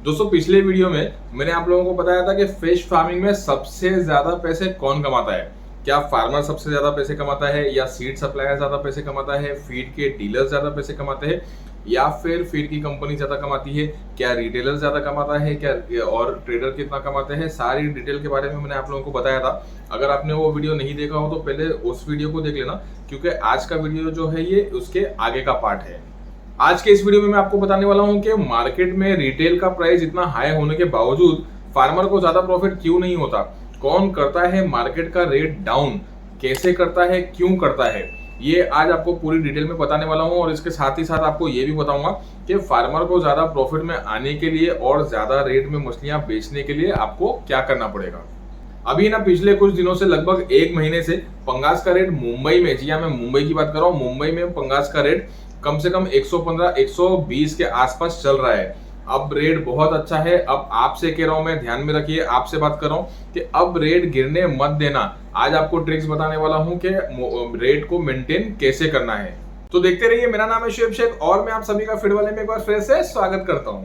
दोस्तों पिछले वीडियो में मैंने आप लोगों को बताया था कि फिश फार्मिंग में सबसे ज्यादा पैसे कौन कमाता है। क्या फार्मर सबसे ज्यादा पैसे कमाता है, या सीड सप्लायर ज्यादा पैसे कमाता है, फीड के डीलर ज्यादा पैसे कमाते हैं, या फिर फीड की कंपनी ज्यादा कमाती है, क्या रिटेलर ज्यादा कमाता है, क्या और ट्रेडर कितना कमाते हैं। सारी डिटेल के बारे में मैंने आप लोगों को बताया था। अगर आपने वो वीडियो नहीं देखा हो तो पहले उस वीडियो को देख लेना, क्योंकि आज का वीडियो जो है ये उसके आगे का पार्ट है। आज के इस वीडियो में मैं आपको बताने वाला हूं कि मार्केट में रिटेल का प्राइस इतना हाई होने के बावजूद फार्मर को ज्यादा प्रॉफिट क्यों नहीं होता, कौन करता है मार्केट का रेट डाउन, कैसे करता है, क्यों करता है, ये आज आपको पूरी डिटेल में बताने वाला हूं। और इसके साथ ही साथ आपको ये भी बताऊंगा कि फार्मर को ज्यादा प्रॉफिट में आने के लिए और ज्यादा रेट में मछलियां बेचने के लिए आपको क्या करना पड़ेगा। अभी ना पिछले कुछ दिनों से लगभग एक महीने से पंगास का रेट मुंबई में, जी हाँ मैं मुंबई की बात कर रहा हूँ, मुंबई में पंगास का रेट कम से कम 115 120 के आसपास चल रहा है। अब रेट बहुत अच्छा है। अब आपसे कह रहा हूं, मैं ध्यान में रखिए, आपसे बात कर रहा हूं कि अब रेट गिरने मत देना। आज आपको ट्रिक्स बताने वाला हूं कि रेट को मेंटेन कैसे करना है। तो देखते रहिए। मेरा नाम है शुएब शेख और मैं आप सभी का फीड वाले में एक बार फिर से स्वागत करता हूं।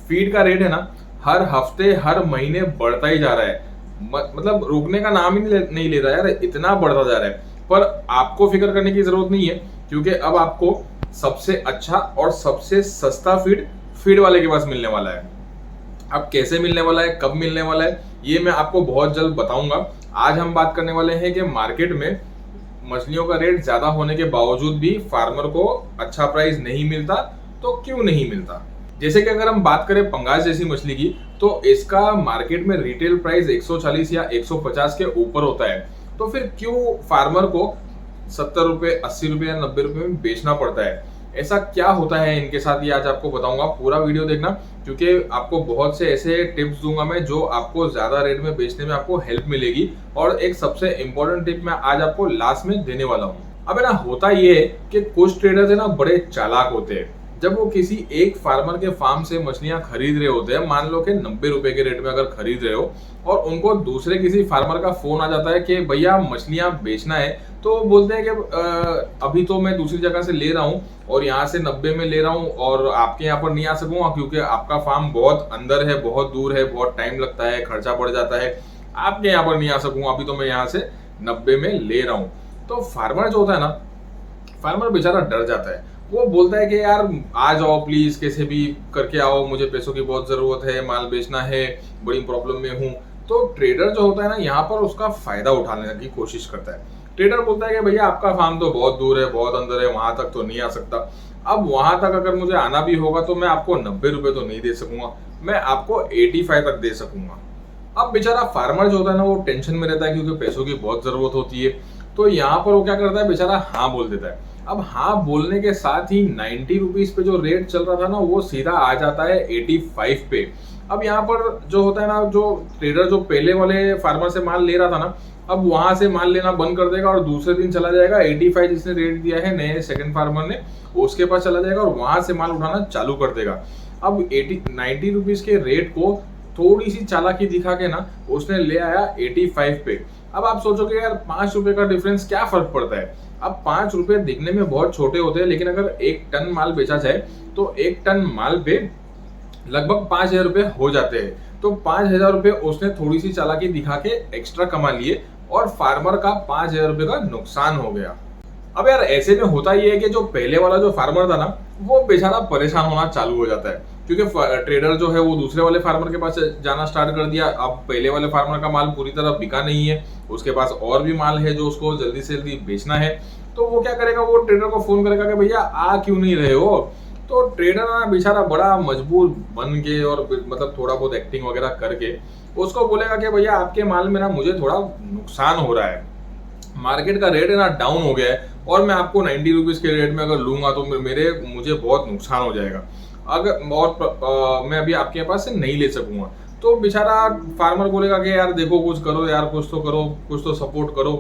फीड का रेट है ना, हर हफ्ते हर महीने बढ़ता ही जा रहा है। मतलब रुकने का नाम ही नहीं ले रहा है यार, इतना बढ़ता जा रहा है। पर आपको फिक्र करने की जरूरत नहीं है, क्योंकि अब आपको सबसे अच्छा और सबसे सस्ता फीड वाले के पास मिलने वाला है। अब कैसे मिलने वाला है, कब मिलने वाला है, ये मैं आपको बहुत जल्द बताऊंगा। आज हम बात करने वाले हैं कि मार्केट में मछलियों का रेट ज्यादा होने के बावजूद भी फार्मर को अच्छा प्राइस नहीं मिलता, तो क्यों नहीं मिलता। जैसे कि अगर हम बात करें पंगास जैसी मछली की, तो इसका मार्केट में रिटेल प्राइस 140 या 150 के ऊपर होता है। तो फिर क्यों फार्मर को 70 रुपए, 80 रुपए या 90 रुपए में बेचना पड़ता है। ऐसा क्या होता है इनके साथ, ये आज आपको बताऊंगा। पूरा वीडियो देखना, क्योंकि आपको बहुत से ऐसे टिप्स दूंगा मैं जो आपको ज्यादा रेट में बेचने में आपको हेल्प मिलेगी। और एक सबसे इंपॉर्टेंट टिप मैं आज आपको लास्ट में देने वाला हूँ। अब है ना, होता ये है कि कुछ ट्रेडर्स है ना बड़े चालाक होते हैं। जब वो किसी एक फार्मर के फार्म से मछलियां खरीद रहे होते हैं, मान लो कि 90 रुपए के रेट में अगर खरीद रहे हो, और उनको दूसरे किसी फार्मर का फोन आ जाता है कि भैया मछलियां बेचना है, तो वो बोलते हैं कि अभी तो मैं दूसरी जगह से ले रहा हूँ और यहाँ से 90 में ले रहा हूँ और आपके यहाँ पर नहीं आ सकूंगा, क्योंकि आपका फार्म बहुत अंदर है, बहुत दूर है, बहुत टाइम लगता है, खर्चा बढ़ जाता है, आपके यहाँ पर नहीं आ सकूंगा, अभी तो मैं यहाँ से 90 में ले रहा हूँ। तो फार्मर जो होता है ना, फार्मर बेचारा डर जाता है। वो बोलता है कि यार आ जाओ प्लीज, कैसे भी करके आओ, मुझे पैसों की बहुत जरूरत है, माल बेचना है, बड़ी प्रॉब्लम में हूँ। तो ट्रेडर जो होता है ना, यहाँ पर उसका फायदा उठाने की कोशिश करता है। ट्रेडर बोलता है कि भैया आपका फार्म तो बहुत दूर है, बहुत अंदर है, वहां तक तो नहीं आ सकता। अब वहां तक अगर मुझे आना भी होगा तो मैं आपको 90 रुपए तो नहीं दे सकूंगा, मैं आपको 85 तक दे सकूंगा। अब बेचारा फार्मर जो होता है ना, वो टेंशन में रहता है, क्योंकि पैसों की बहुत जरूरत होती है। तो यहाँ पर वो क्या करता है, बेचारा हाँ बोल देता है। अब हाँ बोलने के साथ ही 90 रुपीज पे जो रेट चल रहा था ना, वो सीधा आ जाता है 85 पे। अब यहाँ पर जो होता है ना, जो ट्रेडर जो पहले वाले फार्मर से माल ले रहा था ना, अब वहां से माल लेना बंद कर देगा और दूसरे दिन चला जाएगा 85 जिसने रेट दिया है नए सेकंड फार्मर ने, उसके पास चला जाएगा और वहां से माल उठाना चालू कर देगा। अब 90 रुपीज के रेट को थोड़ी सी चालाकी दिखा के ना उसने ले आया 85 पे। अब आप सोचोगे यार 5 रुपए का डिफरेंस क्या फर्क पड़ता है। अब 5 रुपए दिखने में बहुत छोटे होते हैं, लेकिन अगर 1 टन माल बेचा जाए तो 1 टन माल पे लगभग 5,000 रुपए हो जाते हैं। तो 5,000 रुपए उसने थोड़ी सी चालाकी दिखा के एक्स्ट्रा कमा लिए और फार्मर का 5,000 रुपए का नुकसान हो गया। अब यार ऐसे में होता ये है कि जो पहले वाला जो फार्मर था ना, वो बेचारा परेशान होना चालू हो जाता है, क्योंकि ट्रेडर जो है वो दूसरे वाले फार्मर के पास जाना स्टार्ट कर दिया। अब पहले वाले फार्मर का माल पूरी तरह बिका नहीं है, उसके पास और भी माल है जो उसको जल्दी से जल्दी बेचना है। तो वो क्या करेगा, वो ट्रेडर को फोन करेगा कि भैया आ क्यों नहीं रहे हो। तो ट्रेडर ना बेचारा बड़ा मजबूर बन के और मतलब थोड़ा बहुत एक्टिंग वगैरह करके उसको बोलेगा कि भैया आपके माल में ना मुझे थोड़ा नुकसान हो रहा है, मार्केट का रेट है ना डाउन हो गया है, और मैं आपको 90 रुपीज के रेट में अगर लूंगा तो मुझे बहुत नुकसान हो जाएगा, अगर और मैं अभी आपके पास से नहीं ले सकूंगा। तो बेचारा फार्मर बोलेगा कि यार देखो कुछ करो यार, कुछ तो करो, कुछ तो सपोर्ट करो।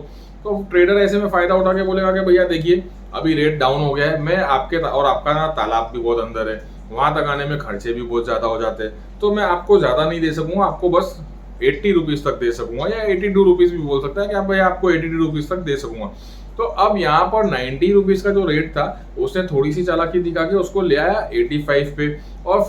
तो ट्रेडर ऐसे में फायदा उठा के बोलेगा कि भैया देखिए अभी रेट डाउन हो गया है, मैं आपके और आपका ना तालाब भी बहुत अंदर है, वहां तक आने में खर्चे भी बहुत ज्यादा हो जाते हैं, तो मैं आपको ज्यादा नहीं दे सकूंगा, आपको बस 80 रुपीज तक दे सकूंगा, या 82 रुपीज भी बोल सकता है कि आप भैया आपको 82 रुपीज तक दे सकूंगा। तो अब यहाँ पर 90 रुपीज का जो रेट था उसने थोड़ी सी चालाकी दिखा के उसको ले आया 85 पे, और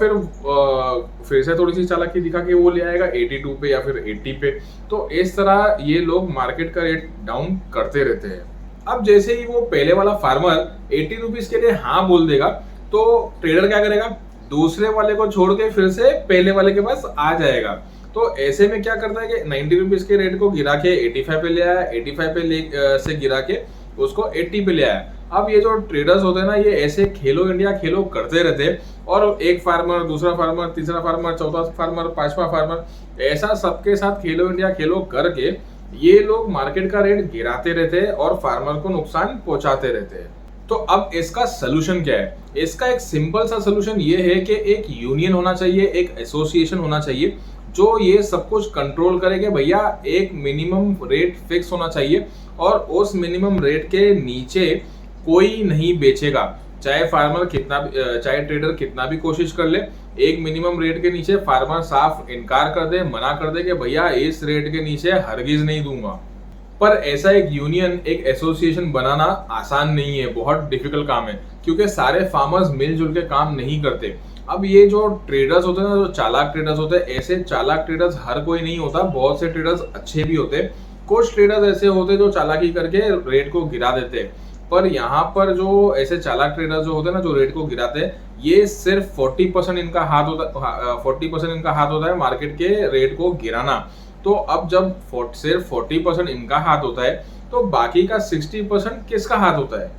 फिर से थोड़ी सी चालाकी दिखा के वो ले आएगा 82 पे या फिर 80 पे। तो इस तरह ये लोग मार्केट का रेट डाउन करते रहते हैं। अब जैसे ही वो पहले वाला फार्मर 80 रुपीज के लिए हाँ बोल देगा, तो ट्रेडर क्या करेगा, दूसरे वाले को छोड़ के फिर से पहले वाले के पास आ जाएगा। तो ऐसे में क्या करता है कि 90 रुपीज के रेट को गिरा के 85 पे ले आया, 85 पे से गिरा के उसको 80 पे ले आया। अब ये जो ट्रेडर्स होते हैं ना, ये ऐसे खेलो इंडिया खेलो करते रहते हैं, और एक फार्मर, दूसरा फार्मर, तीसरा फार्मर, चौथा फार्मर, पांचवा फार्मर, ऐसा सबके साथ खेलो इंडिया खेलो करके ये लोग मार्केट का रेट गिराते रहते हैं और फार्मर को नुकसान पहुंचाते रहते हैं। तो अब इसका सोल्यूशन क्या है? इसका एक सिंपल सा सोल्यूशन ये है कि एक यूनियन होना चाहिए, एक एसोसिएशन होना चाहिए जो ये सब कुछ कंट्रोल करेगा। भैया एक मिनिमम रेट फिक्स होना चाहिए और उस मिनिमम रेट के नीचे कोई नहीं बेचेगा, चाहे फार्मर कितना चाहे ट्रेडर कितना भी कोशिश कर ले। एक मिनिमम रेट के नीचे फार्मर साफ इनकार कर दे, मना कर दे कि भैया इस रेट के नीचे हरगिज नहीं दूंगा। पर ऐसा एक यूनियन, एक एसोसिएशन बनाना आसान नहीं है, बहुत डिफिकल्ट काम है, क्योंकि सारे फार्मर्स मिलजुल के काम नहीं करते। अब ये जो ट्रेडर्स होते हैं ना, जो चालाक ट्रेडर्स होते हैं, ऐसे चालाक ट्रेडर्स हर कोई नहीं होता, बहुत से ट्रेडर्स अच्छे भी होते हैं। कुछ ट्रेडर्स ऐसे होते हैं जो चालाकी करके रेट को गिरा देते हैं। पर यहाँ पर जो ऐसे चालाक ट्रेडर्स जो होते हैं ना, जो रेट को गिराते हैं, ये सिर्फ 40% इनका हाथ होता 40% इनका हाथ होता है मार्केट के रेट को गिराना। तो अब जब सिर्फ 40% इनका हाथ होता है, तो बाकी का 60% किसका हाथ होता है?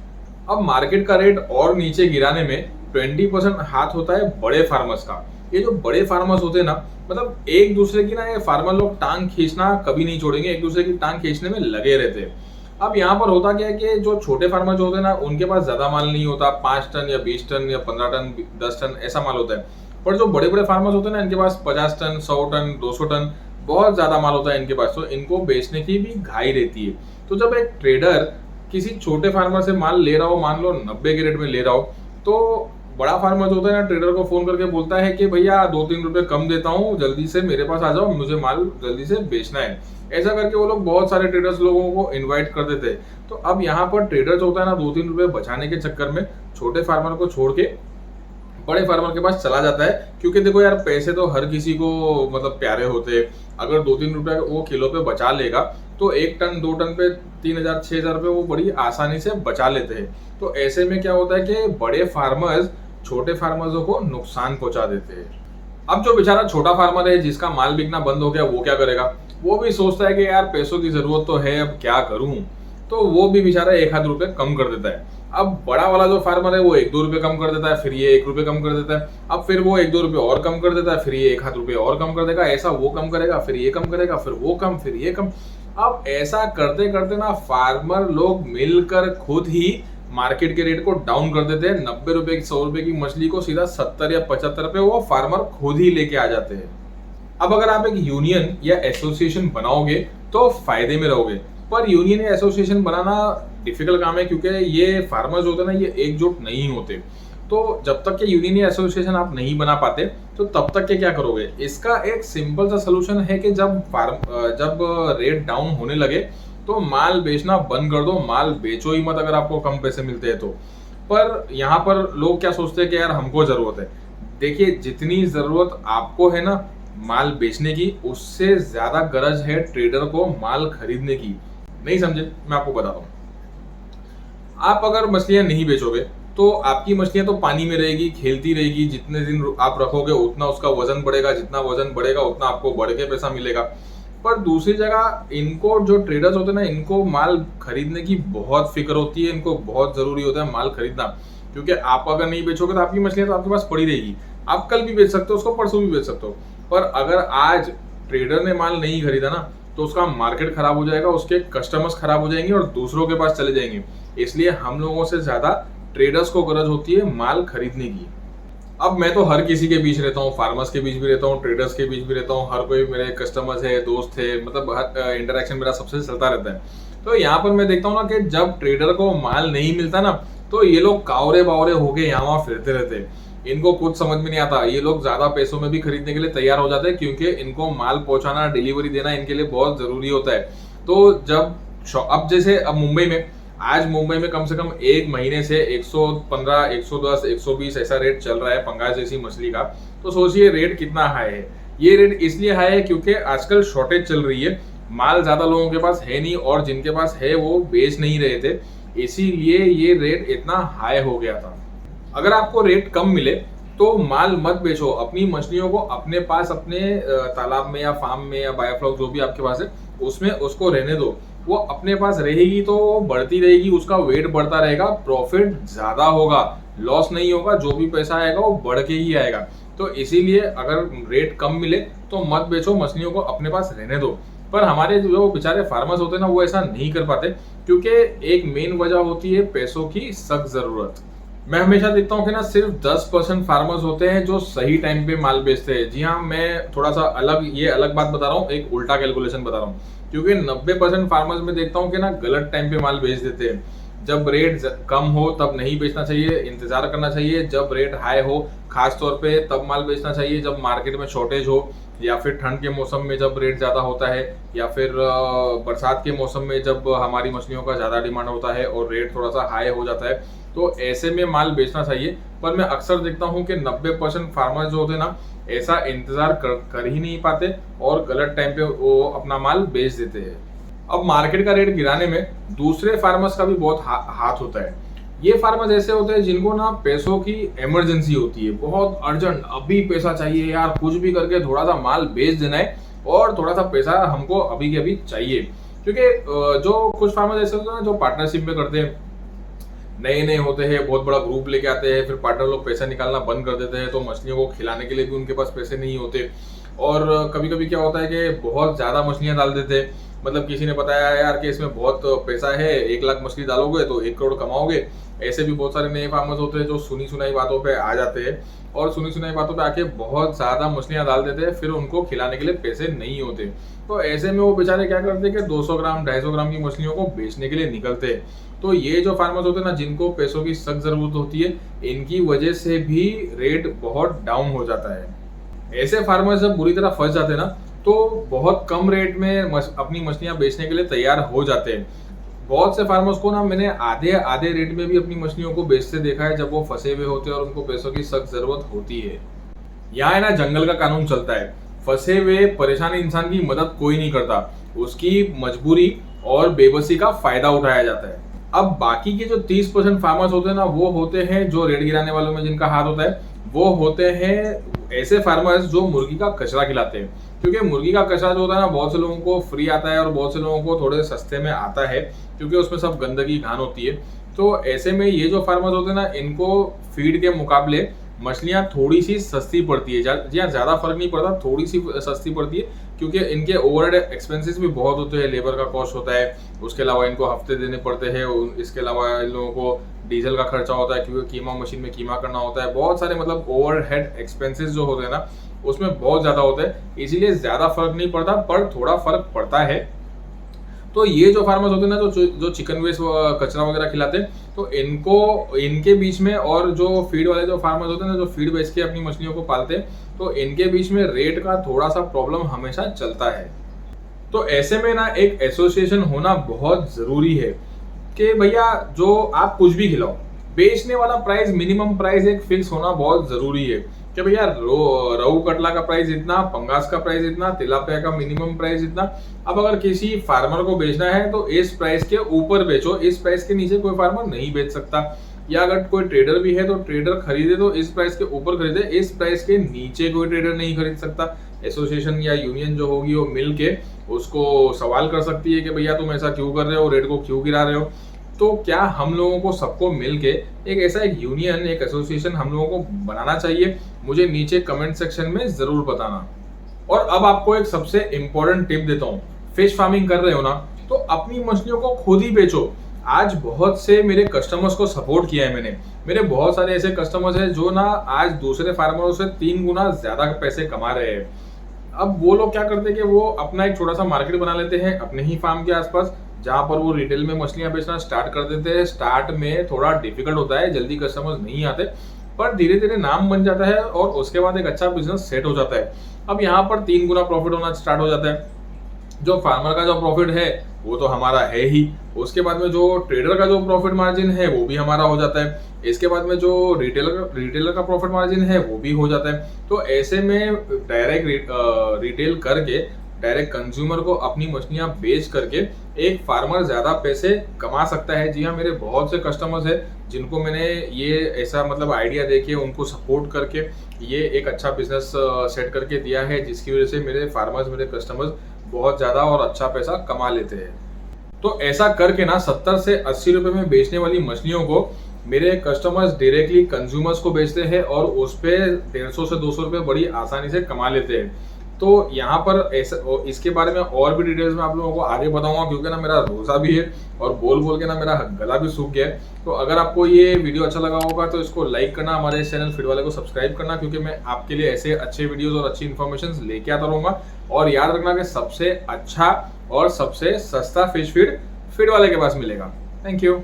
अब मार्केट का रेट और नीचे गिराने में 20% हाथ होता है बड़े फार्मर्स का। ये जो बड़े फार्मर्स होते हैं ना, मतलब एक दूसरे की ना, ये फार्मर लोग टांग खींचना कभी नहीं छोड़ेंगे, एक दूसरे की टांग खींचने में लगे रहते हैं। अब यहाँ पर होता क्या है कि जो छोटे फार्मर जो होते हैं ना, उनके पास ज्यादा माल नहीं होता, 5 टन या 20 टन या 15 टन 10 टन ऐसा माल होता है। पर जो बड़े बड़े फार्मर्स होते हैं ना, इनके पास 50 टन 100 टन 200 टन बहुत ज्यादा माल होता है इनके पास, तो इनको बेचने की भी घाई रहती है। तो जब एक ट्रेडर किसी छोटे फार्मर से माल ले रहा हो, मान लो 90 के रेट में ले रहा हो, तो बड़ा फार्मर जो होता है ना, ट्रेडर को फोन करके बोलता है कि भैया 2-3 रुपए कम देता हूँ, जल्दी से मेरे पास आ जाओ, मुझे माल जल्दी से बेचना है। ऐसा करके वो लोग बहुत सारे ट्रेडर्स लोगों को इनवाइट कर देते हैं। तो अब यहाँ पर ट्रेडर जो होता है ना, 2-3 रुपए बचाने के चक्कर में छोटे फार्मर को छोड़ के बड़े फार्मर के पास चला जाता है। क्योंकि देखो यार, पैसे तो हर किसी को मतलब प्यारे होते हैं। अगर 2-3 रुपए वो किलो पे बचा लेगा, तो 1 टन 2 टन पे 3,000-6,000 रुपए वो बड़ी आसानी से बचा लेते हैं। तो ऐसे में क्या होता है कि बड़े फार्मर्स छोटे फार्मर्सों को नुकसान पहुंचा देते हैं। अब जो बेचारा छोटा फार्मर है, जिसका माल बिकना बंद हो गया, वो क्या करेगा? वो भी सोचता है कि यार पैसों की जरूरत तो है, अब क्या करूं? तो वो भी बेचारा 1-2 रुपए कम कर देता है। अब बड़ा वाला जो फार्मर है, वो 1-2 रुपए कम कर देता है, फिर ये 1 रुपए कम कर देता है, अब फिर वो 1-2 रुपए और कम कर देता है, फिर ये 1-2 रुपए और कम कर देगा, ऐसा वो कम करेगा, फिर ये कम करेगा, फिर वो कम, फिर ये कम। अब ऐसा करते करते ना, फार्मर लोग मिलकर खुद ही मार्केट के रेट को डाउन कर देते हैं। 90 रुपए की 100 रुपए की मछली को सीधा 70 या 75 पे वो फार्मर खुद ही लेके आ जाते हैं। अब अगर आप एक यूनियन या एसोसिएशन बनाओगे तो फायदे में रहोगे, पर यूनियन या एसोसिएशन बनाना डिफिकल्ट काम है, क्योंकि ये फार्मर्स होते हैं ना, ये एकजुट नहीं होते। तो जब तक के यूनियन या एसोसिएशन आप नहीं बना पाते, तो तब तक के क्या करोगे? इसका एक सिंपल सा सोल्यूशन है कि जब रेट डाउन होने लगे, तो माल बेचना बंद कर दो, माल बेचो ही मत अगर आपको कम पैसे मिलते हैं तो। पर यहाँ पर लोग क्या सोचते हैं कि यार हमको जरूरत है। देखिए, जितनी जरूरत आपको है ना माल बेचने की, उससे ज्यादा गरज है ट्रेडर को माल खरीदने की। नहीं समझे? मैं आपको बताता हूँ। आप अगर मछलियां नहीं बेचोगे, तो आपकी मछलियां तो पानी में रहेगी, खेलती रहेगी। जितने दिन आप रखोगे उतना उसका वजन बढ़ेगा, जितना वजन बढ़ेगा उतना आपको बढ़ के पैसा मिलेगा। पर दूसरी जगह इनको, जो ट्रेडर्स होते हैं ना, इनको माल खरीदने की बहुत फिक्र होती है, इनको बहुत जरूरी होता है माल खरीदना। क्योंकि आप अगर नहीं बेचोगे तो आपकी मछलियां तो आपके पास पड़ी रहेगी। आप कल भी बेच सकते हो उसको, परसों भी बेच सकते हो। पर अगर आज ट्रेडर ने माल नहीं खरीदा ना, तो उसका मार्केट खराब हो जाएगा, उसके कस्टमर्स खराब हो जाएंगे और दूसरों के पास चले जाएंगे। इसलिए हम लोगों से ज्यादा ट्रेडर्स को गरज होती है माल खरीदने की। अब मैं तो हर किसी के बीच रहता हूँ, फार्मर्स के बीच भी रहता हूँ, ट्रेडर्स के बीच भी रहता हूँ, हर कोई मेरे कस्टमर्स है, दोस्त है, मतलब हर इंटरेक्शन मेरा सबसे चलता रहता है। तो यहाँ पर मैं देखता हूँ ना कि जब ट्रेडर को माल नहीं मिलता ना, तो ये लोग कावरे बावरे होके यहाँ वहाँ फिरते रहते हैं। इनको कुछ समझ में नहीं आता। ये लोग ज्यादा पैसों में भी खरीदने के लिए तैयार हो जाते हैं, क्योंकि इनको माल पहुंचाना, डिलीवरी देना इनके लिए बहुत जरूरी होता है। तो अब मुंबई में आज मुंबई में कम से कम एक महीने से 115, 110, 120 ऐसा रेट चल रहा है पंगास जैसी मछली का। तो सोचिए रेट कितना हाई है। ये रेट इसलिए हाई है क्योंकि आजकल शॉर्टेज चल रही है, माल ज्यादा लोगों के पास है नहीं, और जिनके पास है वो बेच नहीं रहे थे, इसीलिए ये रेट इतना हाई हो गया था। अगर आपको रेट कम मिले तो माल मत बेचो, अपनी मछलियों को अपने पास, अपने तालाब में या फार्म में या बायोफ्लॉक जो भी आपके पास है उसमें उसको रहने दो। वो अपने पास रहेगी तो वो बढ़ती रहेगी, उसका वेट बढ़ता रहेगा, प्रॉफिट ज्यादा होगा, लॉस नहीं होगा, जो भी पैसा आएगा वो बढ़ के ही आएगा। तो इसीलिए अगर रेट कम मिले तो मत बेचो, मछलियों को अपने पास रहने दो। पर हमारे जो बेचारे फार्मर्स होते हैं ना, वो ऐसा नहीं कर पाते, क्योंकि एक मेन वजह होती है पैसों की सख्त जरूरत। मैं हमेशा देखता हूँ कि ना सिर्फ 10% फार्मर्स होते हैं जो सही टाइम पे माल बेचते हैं। जी हाँ, मैं थोड़ा सा अलग बात बता रहा हूँ, एक उल्टा कैलकुलेशन बता रहा हूँ, क्योंकि 90% फार्मर्स में देखता हूँ कि ना गलत टाइम पे माल बेच देते हैं। जब रेट कम हो तब नहीं बेचना चाहिए, इंतजार करना चाहिए। जब रेट हाई हो खास तौर पे तब माल बेचना चाहिए, जब मार्केट में शॉर्टेज हो, या फिर ठंड के मौसम में जब रेट ज़्यादा होता है, या फिर बरसात के मौसम में जब हमारी मछलियों का ज़्यादा डिमांड होता है और रेट थोड़ा सा हाई हो जाता है, तो ऐसे में माल बेचना चाहिए। पर मैं अक्सर देखता हूँ कि 90% फार्मर जो होते हैं ना, ऐसा इंतजार कर ही नहीं पाते और गलत टाइम पे वो अपना माल बेच देते हैं। अब मार्केट का रेट गिराने में दूसरे फार्मर्स का भी बहुत हाथ होता है। ये फार्मर्स ऐसे होते हैं जिनको ना पैसों की इमरजेंसी होती है, बहुत अर्जेंट, अभी पैसा चाहिए यार, कुछ भी करके थोड़ा सा माल बेच देना है और थोड़ा सा पैसा हमको अभी के अभी चाहिए। क्योंकि जो कुछ फार्मर्स ऐसे होते हैं ना, जो पार्टनरशिप में करते हैं, नए नए होते हैं, बहुत बड़ा ग्रुप लेके आते हैं, फिर पार्टनर लोग पैसा निकालना बंद कर देते हैं, तो मछलियों को खिलाने के लिए भी उनके पास पैसे नहीं होते। और कभी कभी क्या होता है कि बहुत ज्यादा मछलियां डाल देते हैं, मतलब किसी ने बताया यार कि इसमें बहुत पैसा है, 1 लाख मछली डालोगे तो 1 करोड़ कमाओगे। ऐसे भी बहुत सारे नए फार्मर्स होते हैं जो सुनी सुनाई बातों पे आ जाते हैं और सुनी सुनाई बातों पे आके बहुत ज्यादा मछलियां डाल देते हैं, फिर उनको खिलाने के लिए पैसे नहीं होते। तो ऐसे में वो बेचारे क्या करते हैं कि 200 ग्राम 250 ग्राम की मछलियों को बेचने के लिए निकलते हैं। तो ये जो फार्मर्स होते हैं ना, जिनको पैसों की सख्त जरूरत होती है, इनकी वजह से भी रेट बहुत डाउन हो जाता है। ऐसे फार्मर्स जब बुरी तरह फंस जाते हैं ना, तो बहुत कम रेट में अपनी मछलियां बेचने के लिए तैयार हो जाते हैं। बहुत से फार्मर्स को ना मैंने आधे आधे रेट में भी अपनी मछलियों को बेचते देखा है, जब वो फंसे हुए होते हैं और उनको पैसों की सख्त जरूरत होती है। यहाँ है ना जंगल का कानून चलता है, फंसे हुए परेशान इंसान की मदद कोई नहीं करता, उसकी मजबूरी और बेबसी का फायदा उठाया जाता है। अब बाकी के जो 30% फार्मर्स होते हैं ना, वो होते हैं जो रेट गिराने वालों में जिनका हाथ होता है, वो होते हैं ऐसे फार्मर्स जो मुर्गी का कचरा खिलाते हैं। क्योंकि मुर्गी का कचरा जो होता है ना, बहुत से लोगों को फ्री आता है और बहुत से लोगों को थोड़े सस्ते में आता है, क्योंकि उसमें सब गंदगी घान होती है। तो ऐसे में ये जो फार्मर्स होते हैं ना, इनको फीड के मुकाबले मछलियाँ थोड़ी सी सस्ती पड़ती है। जी हाँ, ज़्यादा फर्क नहीं पड़ता, थोड़ी सी सस्ती पड़ती है, क्योंकि इनके ओवरहेड एक्सपेंसेस भी बहुत होते हैं, लेबर का कॉस्ट होता है, उसके अलावा इनको हफ्ते देने पड़ते हैं, इसके अलावा इन लोगों को डीजल का खर्चा होता है, क्योंकि कीमा मशीन में कीमा करना होता है, बहुत सारे मतलब ओवरहेड एक्सपेंसेस जो होते हैं ना, उसमें बहुत ज़्यादा होता है। इसीलिए ज़्यादा फर्क नहीं पड़ता, पर थोड़ा फर्क पड़ता है। तो ये जो फार्मर्स होते हैं ना, जो चिकन वेस्ट कचरा वगैरह खिलाते हैं, तो इनके बीच में, और जो फीड वाले जो फार्मर्स होते हैं ना, जो फीड बेच के अपनी मछलियों को पालते हैं, तो इनके बीच में रेट का थोड़ा सा प्रॉब्लम हमेशा चलता है। तो ऐसे में ना एक एसोसिएशन होना बहुत जरूरी है कि भैया जो आप कुछ भी खिलाओ, बेचने वाला प्राइस, मिनिमम प्राइस एक फिक्स होना बहुत जरूरी है कि भैया रोहू कटला का प्राइस इतना, पंगास का प्राइस इतना, तिलापिया का मिनिमम प्राइस इतना। अब अगर किसी फार्मर को बेचना है तो इस प्राइस के ऊपर बेचो, इस प्राइस के नीचे कोई फार्मर नहीं बेच सकता। या अगर कोई ट्रेडर भी है तो ट्रेडर खरीदे तो इस प्राइस के ऊपर खरीदे, इस प्राइस के नीचे कोई ट्रेडर नहीं खरीद सकता। एसोसिएशन या यूनियन जो होगी वो मिल के उसको सवाल कर सकती है कि भैया तुम ऐसा क्यों कर रहे हो, रेट को क्यों गिरा रहे हो। तो क्या हम लोगों को सबको मिलके एक ऐसा एक यूनियन, एक एसोसिएशन हम लोगों को बनाना चाहिए? मुझे नीचे कमेंट सेक्शन में जरूर बताना। और अब आपको एक सबसे इंपॉर्टेंट टिप देता हूँ, फिश फार्मिंग कर रहे हो ना, तो अपनी मछलियों को खुद ही बेचो। आज बहुत से मेरे कस्टमर्स को सपोर्ट किया है मैंने, मेरे बहुत सारे ऐसे कस्टमर्स हैं जो ना आज दूसरे फार्मरों से 3 गुना ज्यादा पैसे कमा रहे हैं। अब वो लोग क्या करते हैं कि वो अपना एक छोटा सा मार्केट बना लेते हैं अपने ही फार्म के आसपास, जहां पर वो रिटेल में मछलियां बेचना स्टार्ट कर देते हैं। स्टार्ट में थोड़ा डिफिकल्ट होता है, जल्दी कस्टमर्स नहीं आते, पर धीरे धीरे नाम बन जाता है और उसके बाद एक अच्छा बिजनेस सेट हो जाता है। अब यहाँ पर 3 गुना प्रॉफिट होना स्टार्ट हो जाता है। जो फार्मर का जो प्रॉफिट है वो तो हमारा है ही। उसके बाद में जो ट्रेडर का जो प्रॉफिट मार्जिन है वो भी हमारा हो जाता है। इसके बाद में जो रिटेलर का प्रॉफिट मार्जिन है वो भी हो जाता है। तो ऐसे में डायरेक्ट रिटेल करके डायरेक्ट कंज्यूमर को अपनी मछलियां बेच करके एक फार्मर ज्यादा पैसे कमा सकता है। जी हाँ, मेरे बहुत से कस्टमर्स हैं जिनको मैंने ये ऐसा मतलब आइडिया देके उनको सपोर्ट करके ये एक अच्छा बिजनेस सेट करके दिया है, जिसकी वजह से मेरे फार्मर्स, मेरे कस्टमर्स बहुत ज्यादा और अच्छा पैसा कमा लेते हैं। तो ऐसा करके ना 70 से 80 रुपए में बेचने वाली मछलियों को मेरे कस्टमर्स डायरेक्टली कंज्यूमर्स को बेचते हैं और उस पे 150 से 200 रुपए बड़ी आसानी से कमा लेते हैं। तो यहाँ पर ऐसा इसके बारे में और भी डिटेल्स में आप लोगों को आगे बताऊंगा, क्योंकि ना मेरा रोजा भी है और बोल बोल के ना मेरा गला भी सूख गया है। तो अगर आपको ये वीडियो अच्छा लगा होगा तो इसको लाइक करना, हमारे इस चैनल फीड वाले को सब्सक्राइब करना, क्योंकि मैं आपके लिए ऐसे अच्छे वीडियोस और अच्छी इन्फॉर्मेशन लेके आता रहूंगा। और याद रखना कि सबसे अच्छा और सबसे सस्ता फिश फीड वाले के पास मिलेगा। Thank you.